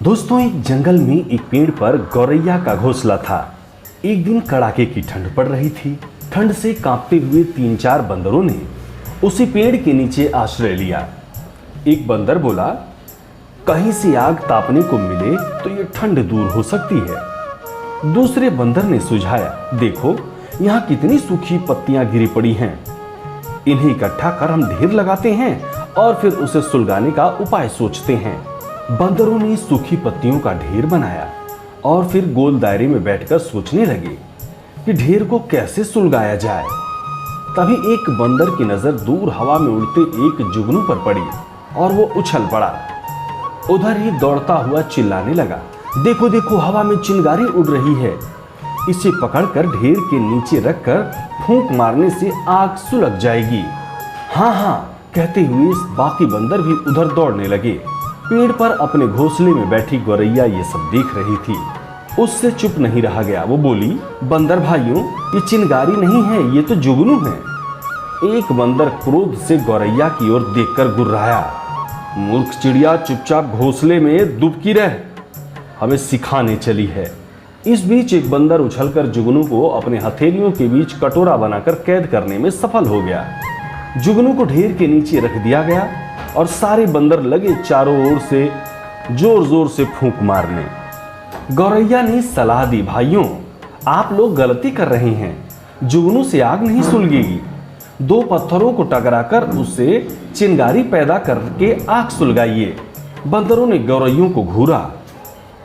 दोस्तों, एक जंगल में एक पेड़ पर गौरैया का घोंसला था। एक दिन कड़ाके की ठंड पड़ रही थी। ठंड से कांपते हुए 3-4 बंदरों ने उसी पेड़ के नीचे आश्रय लिया। एक बंदर बोला, कहीं से आग तापने को मिले तो ये ठंड दूर हो सकती है। दूसरे बंदर ने सुझाया, देखो यहाँ कितनी सूखी पत्तियां गिरी पड़ी हैं, इन्हें इकट्ठा कर हम ढेर लगाते हैं और फिर उसे सुलगाने का उपाय सोचते हैं। बंदरों ने सूखी पत्तियों का ढेर बनाया और फिर गोल दायरे में बैठकर सोचने लगे कि ढेर को कैसे सुलगाया जाए। तभी एक बंदर की नजर दूर हवा में उड़ते एक जुगनू पर पड़ी और वो उछल पड़ा। उधर ही दौड़ता हुआ चिल्लाने लगा, देखो देखो, हवा में चिंगारी उड़ रही है, इसे पकड़कर ढेर के नीचे रखकर फूंक मारने से आग सुलग जाएगी। हाँ हाँ कहते हुए बाकी बंदर भी उधर दौड़ने लगे। पेड़ पर अपने घोंसले में बैठी गौरैया ये सब देख रही थी। उससे चुप नहीं रहा गया। वो बोली, बंदर भाइयों, ये चिंगारी नहीं है, ये तो जुगनू है। एक बंदर क्रोध से गौरैया की ओर देखकर गुर्राया, मूर्ख चिड़िया, चुपचाप घोंसले में दुबकी रह, हमें सिखाने चली है। इस बीच एक बंदर उछलकर जुगनू को अपने हथेलियों के बीच कटोरा बनाकर कैद करने में सफल हो गया। जुगनू को ढेर के नीचे रख दिया गया और सारे बंदर लगे चारों ओर से जोर जोर से फूंक मारने। गौरैया ने सलाह दी, भाइयों आप लोग गलती कर रहे हैं, जुगनू से आग नहीं सुलगेगी। 2 पत्थरों को टकराकर उससे चिंगारी पैदा करके आग सुलगाइए। बंदरों ने गौरैयों को घूरा,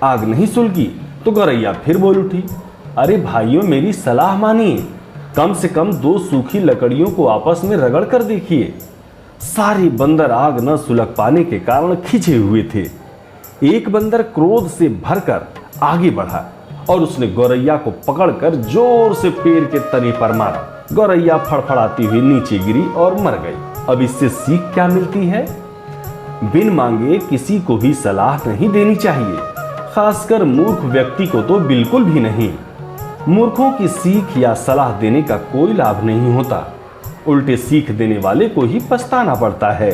आग नहीं सुलगी तो गौरैया फिर बोल उठी, अरे भाइयों मेरी सलाह मानिए, कम से कम 2 सूखी लकड़ियों को आपस में रगड़ कर देखिए। सारे बंदर आग न सुलग पाने के कारण खिंचे हुए थे। एक बंदर क्रोध से भरकर आगे बढ़ा और उसने गौरैया को पकड़कर जोर से पेड़ के तने पर मारा। गौरैया फड़फड़ाती हुई नीचे गिरी और मर गई। अब इससे सीख क्या मिलती है? बिन मांगे किसी को भी सलाह नहीं देनी चाहिए, खासकर मूर्ख व्यक्ति को तो बिल्कुल भी नहीं। मूर्खों की सीख या सलाह देने का कोई लाभ नहीं होता, उल्टे सीख देने वाले को ही पछताना पड़ता है।